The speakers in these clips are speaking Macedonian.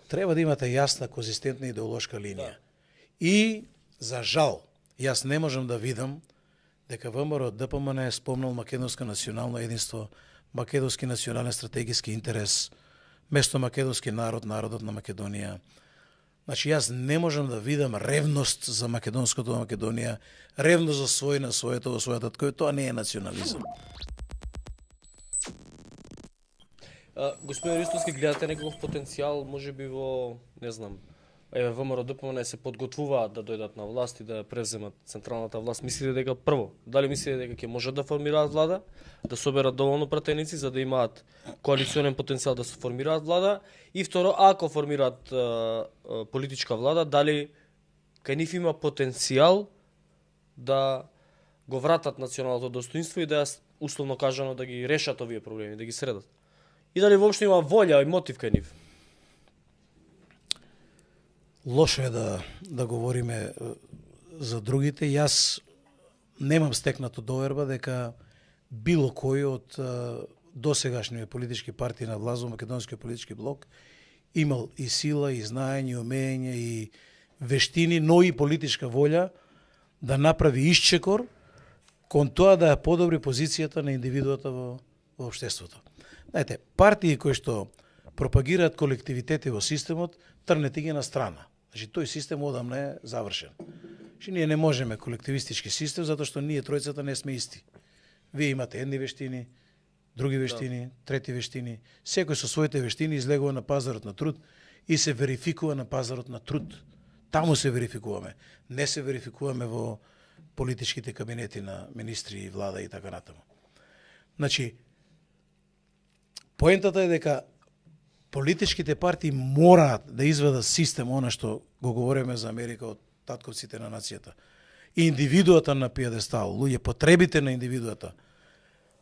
Треба да имате јасна, конзистентна идеолошка линија. И, за жал, јас не можам да видам дека ВМРО ДПМН е спомнал македонско национално единство, македонски национален стратегиски интерес, место македонски народ, народот на Македонија. Значи, јас не можам да видам ревност за македонското Македонија, ревност за својна, своето, својата, кој тоа не е национализам. Господин Ристовски, гледате некаков потенцијал, може би во, не знам, ВМРО ДПМН се подготвуваат да дојдат на власт и да превземат централната власт. Мислите дека прво, дали мислите дека ќе можат да формираат влада, да соберат доволно пратеници за да имаат коалиционен потенцијал да се формираат влада, и второ, ако формираат политичка влада, дали кај нив има потенцијал да го вратат националното достоинство и да условно кажано да ги решат овие проблеми, да ги средат. И дали воопшто има волја и мотив кај нив? Лошо е да говориме за другите. Јас немам стекнато доверба дека било кој од досегашните политички партии на власт во македонскиот политички блок имал и сила, и знаење, и умење, и вештини, но и политичка волја да направи исчекор кон тоа да ја подобри позицијата на индивидуата во општеството. Знаете, партии кои што пропагираат колективитети во системот, трнете ги на страна. Значи, тој систем одамна е завршен. Значи, ние не можеме колективистички систем, затоа што ние тројцата не сме исти. Вие имате едни вештини, други вештини, трети вештини. Секој со своите вештини излегува на пазарот на труд и се верификува на пазарот на труд. Таму се верификуваме. Не се верификуваме во политичките кабинети на министри и влада и така натаму. Значи, поентата е дека политичките партии мораат да изведат систем, она што го говориме за Америка од татковците на нацијата. И индивидуата на пиедестал, луѓе, потребите на индивидуата.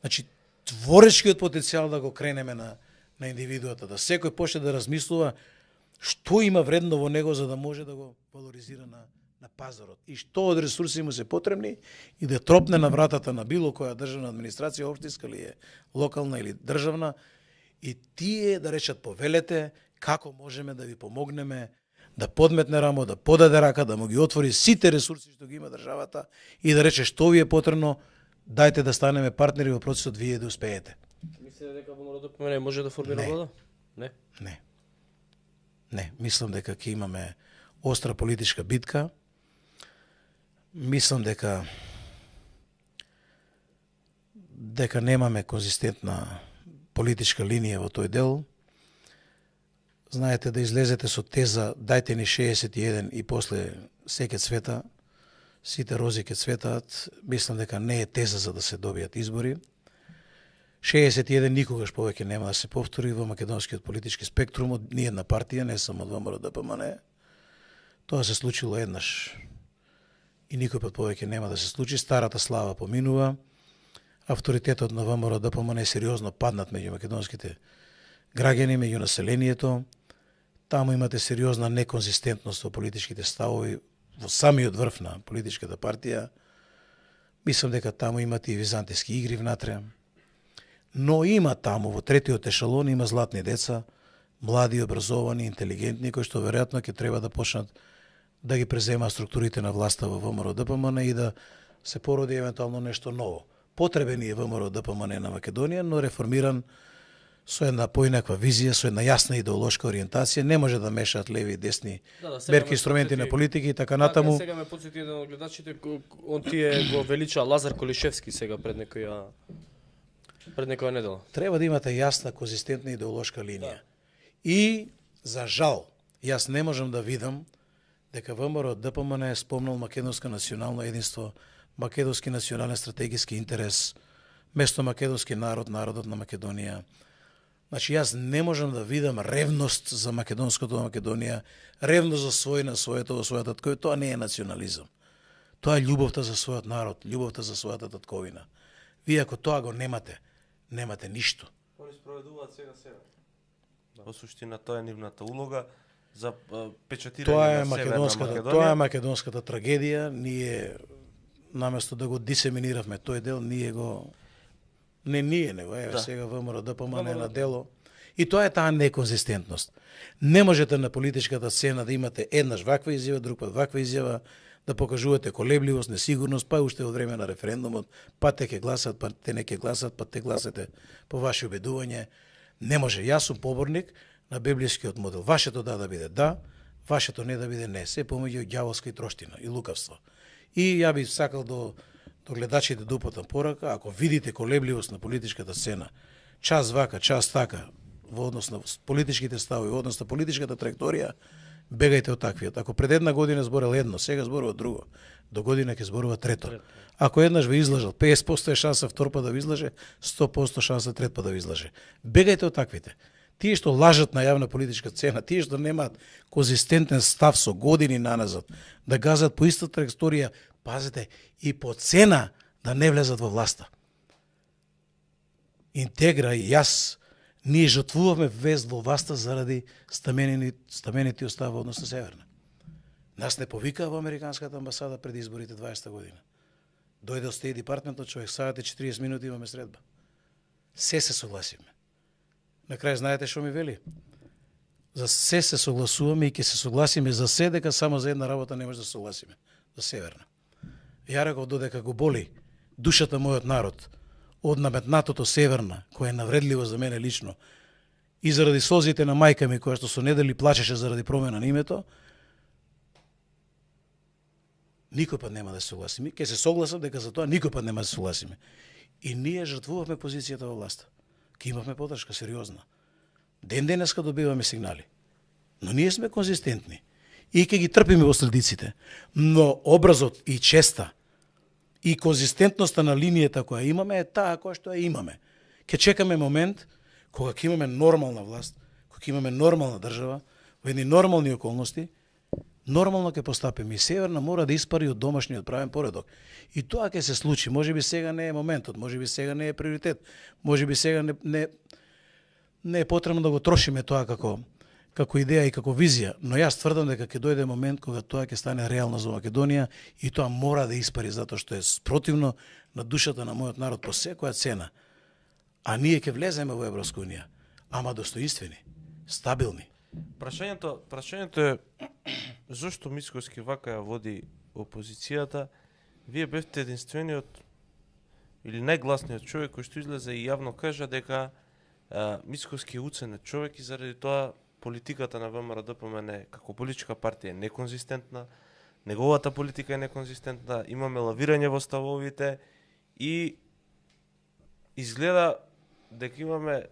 Значи, творечкиот потенцијал да го кренеме на индивидуата, да секој почне да размислува што има вредно во него за да може да го валоризира на пазарот и што од ресурси му се потребни и да тропне на вратата на било која државна администрација, општинска ли е, локална или државна, и тие да речат повелете како можеме да ви помогнеме да подметне рамо, да подаде рака, да му ги отвори сите ресурси што ги има државата и да рече што ви е потребно, дајте да станеме партнери во процесот, вие да успеете. Мислите дека ВМРО ДПМН може да формира влада? Не. Не, мислам дека ќе имаме остра политичка битка. Мислам дека немаме конзистентна политичка линија во тој дел. Знаете, да излезете со теза дајте ни 61 и после се ќе цвета, сите рози ќе цветаат, мислам дека не е теза за да се добијат избори. 61 никогаш повеќе нема да се повтори во македонскиот политички спектрум од ниедна партија, не само од ВМРО ДПМН. Тоа се случило еднаш и никој пат повеќе нема да се случи. Старата слава поминува. Авторитетот на ВМРО ДПМН е сериозно паднат меѓу македонските граѓани, меѓу населението. Таму имате сериозна неконзистентност во политичките ставови во самиот врв на политичката партија. Мислам дека таму имате и византиски игри внатре. Но има таму, во третиот ешалон, има златни деца, млади, образовани, интелигентни, кои што веројатно ќе треба да почнат да ги преземаат структурите на власта во ВМРО ДПМН и да се породи евентуално нешто ново. Потребен е ВМРО ДПМН на Македонија, но реформиран со една поинаква визија, со една јасна идеолошка ориентација, не може да мешаат леви и десни мерки, инструменти на политики и така натаму. Сега ме потсети еден од гледачите, он тие го велича Лазар Колишевски сега пред некоја недела. Треба да имате јасна, конзистентна идеолошка линија. И, за жал, јас не можам да видам дека ВМРО ДПМН е спомнал македонско национално единство, македонски национален стратегиски интерес, место македонски народ, народот на Македонија. Значи, јас не можам да видам ревност за македонското Македонија, ревност за својна, своето, својата татковина. Тоа не е национализам. Тоа е љубовта за својот народ, љубовта за својата татковина. Вие ако тоа го немате ништо. Они спроведуваат сега. Во суштина тоа е нивната улога за печатирање на Северна Македонија. Тоа е македонската трагедија. Ние наместо да го дисеминиравме тој дел, ние го не ние него, сега ВМРО ДПМН е на дело И тоа е таа неконзистентност. Не можете на политичката сцена да имате еднаш ваква изјава, друг пат ваква изјава, да покажувате колебливост, несигурност, па уште од време на референдумот, па те ќе гласат, па те не ќе гласат, па те гласате по ваше убедување. Не може. Јас сум поборник на библискиот модел. Вашето да биде да, вашето не да биде не. Се помеѓу ѓаволска и троштина и лукавство. И ја би сакал до гледачите да упатам порака, ако видите колебливост на политичката сцена, час вака, час така, во однос на политичките ставови, во однос на политичката траекторија, бегајте од таквиот. Ако пред една година зборел едно, сега зборува друго, до година ќе зборува трето. Ако еднаш ве излажал, 50% е шанса втор пат да ви излаже, 100% шанса трет пат да ви излаже. Бегајте од таквите. Тие што лажат на јавна политичка сцена, тие што немаат конзистентен став со години наназад, да газат по истата траекторија, пазете, и по цена да не влезат во власта. Интегра и јас, ние жртвуваме вест во власта заради стамените остава однос на Северна. Нас не повикаа во Американската амбасада пред изборите 20 година. Дојде од Стейт департментот, човек саат и 40 минути имаме средба. Се согласиме. На крај знаете што ми вели? За се согласуваме и ќе се согласиме за се, дека само за една работа не може да се согласиме. За Северна. Ја реков додека го боли душата мојот народ од наметнатото Северна, која е навредливо за мене лично, и заради солзите на мајка ми, која што со недели плачеше заради промена на името, никој пат нема да се согласиме. Ке се согласам дека за тоа никој пат нема да се согласиме. И ние жртвувавме позицијата во власта. Ке имавме подршка сериозна. Ден денеска добиваме сигнали. Но ние сме конзистентни. И ке ги трпиме последиците. Но образот и честа и конзистентноста на линијата која имаме е таа која што ја имаме. Ке чекаме момент кога ќе имаме нормална власт, кога ќе имаме нормална држава, во едни нормални околности, нормално ќе постапиме. И Северна мора да испари од домашниот правен поредок. И тоа ќе се случи. Можеби сега не е моментот, можеби сега не е приоритет, можеби сега не е потребно да го трошиме тоа како идеја и како визија, но јас тврдам дека ќе дојде момент кога тоа ќе стане реално за Македонија и тоа мора да испари затоа што е спротивно на душата на мојот народ по секоја цена. А ние ќе влеземе во Европска унија, ама достоинствени, стабилни. Прашањето е зошто Мицкоски вака ја води опозицијата? Вие бевте единствениот или најгласниот човек кој што излезе и јавно кажа дека Мицкоски е уценет човек и заради тоа политиката на ВМРО-ДПМН како политичка партија е неконзистентна, неговата политика е неконзистентна, имаме лавирање во ставовите и изгледа дека имаме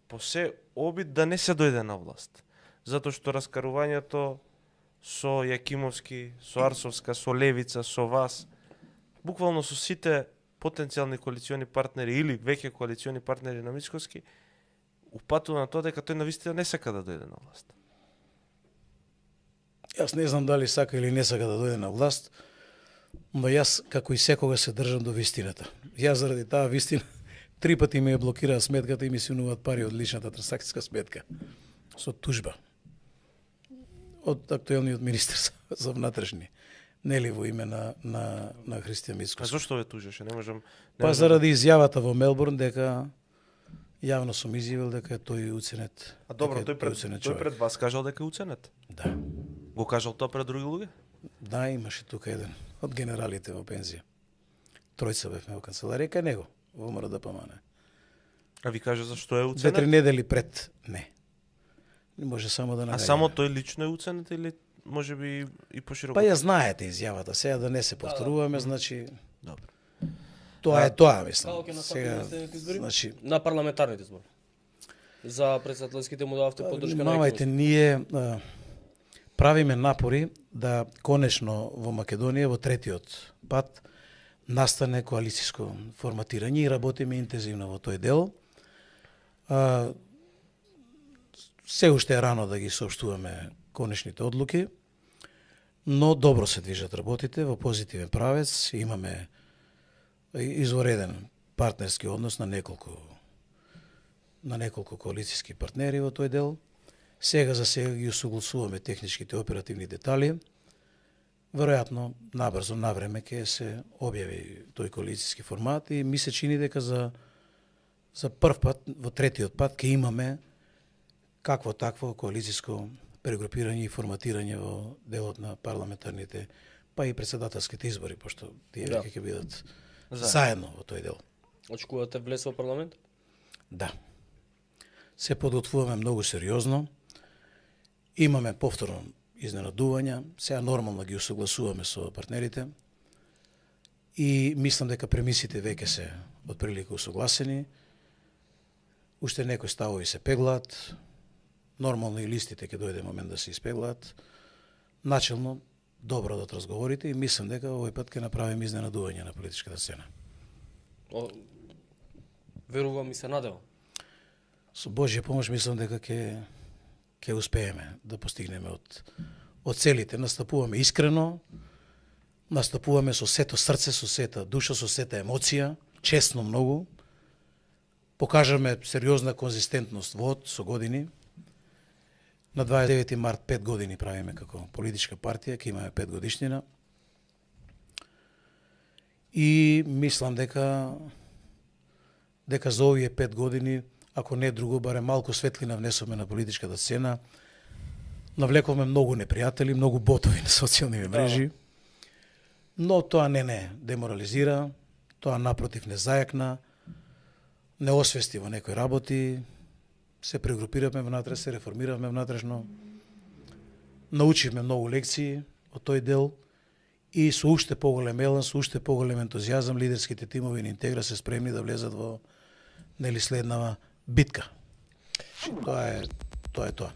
посе обид да не се дојде на власт. Затоа што раскарувањето со Јакимовски, со Арсовска, со Левица, со вас, буквално со сите потенцијални коалициони партнери или веќе коалициони партнери на Мицкоски, упатува на тоа дека тој навистина не сака да дојде на власт. Јас не знам дали сака или не сака да дојде на власт, но јас како и секога се држам до вистината. Јас заради таа вистина 3 пати ми ја блокираа сметката и ми сунуваат пари од личната трансакцијска сметка со тужба од актуелниот министер за внатрешни, нели во име на Христијан Мицкоски. А зошто ве тужеше? Не можам. Па заради изјавата во Мелбурн дека јавно сум изјавил дека тој уценет. А добро, тој пред вас кажал дека е уценет? Да. Го кажал тоа пред други луѓе? Да, имаше тука еден од генералите во пензија. Тројца бевме во канцеларија кај него, во ВМРО-ДПМН. А ви кажа зашто е уценет? 2-3 недели пред не. Не може само да нагаѓаме. А само тој лично е уценет или можеби и пошироко? Па ја знаете изјавата, сега да не се повторуваме, значи Добро. Тоа е тоа, мислам. Како ќе настапи избори? Значи, На парламентарните избори. За претседателските му дававте поддршка на Внимавајте, ние правиме напори да конечно во Македонија во третиот пат настане коалицијско форматирање и работиме интензивно во тој дел. Се уште е рано да ги соопштуваме конечните одлуки, но добро се движат работите во позитивен правец. Имаме извореден партнерски однос на неколку коалицијски партнери во тој дел. Сега за сега ги усогласуваме техничките оперативни детали. Веројатно набрзо, навреме ќе се објави тој коалицијски формат и ми се чини дека за прв пат, во третиот пат, ќе имаме какво такво коалицијско прегрупирање и форматирање во делот на парламентарните, па и председателските избори, пошто тие Да. веќе ќе бидат Заедно. заедно во тој дел. Очекувате влез во парламент? Да. Се подготвуваме многу сериозно. Имаме повторно изненадувања, сега нормално ги усогласуваме со партнерите и мислам дека премисите веќе се отприлика усогласени. Уште некои ставови се пеглаат, нормално и листите ќе дојде момент да се испеглаат. Начелно добро да разговорите и мислам дека овој пат ќе направиме изненадување на политичката сцена. Верувам и се надевам. Со Божја помош мислам дека ќе успееме да постигнеме од целите. Настапуваме искрено, настапуваме со сето срце, со сета душа, со сета емоција, честно многу. Покажаме сериозна конзистентност со години. На 29 март 5 години правиме како политичка партија, ќе имаме 5 годишнина. И мислам дека за овие 5 години, ако не друго, барем малку светлина внесоме на политичката сцена, навлековме многу непријатели, многу ботови на социјални мрежи, но тоа не деморализира, тоа напротив не зајакна, не освести во некои работи, се прегрупиравме внатре, се реформиравме внатрешно, научивме многу лекции од тој дел и со уште поголем елан, со уште поголем ентузијазам, лидерските тимови на Интегра се спремни да влезат во следнава битка. Тоа е тоа.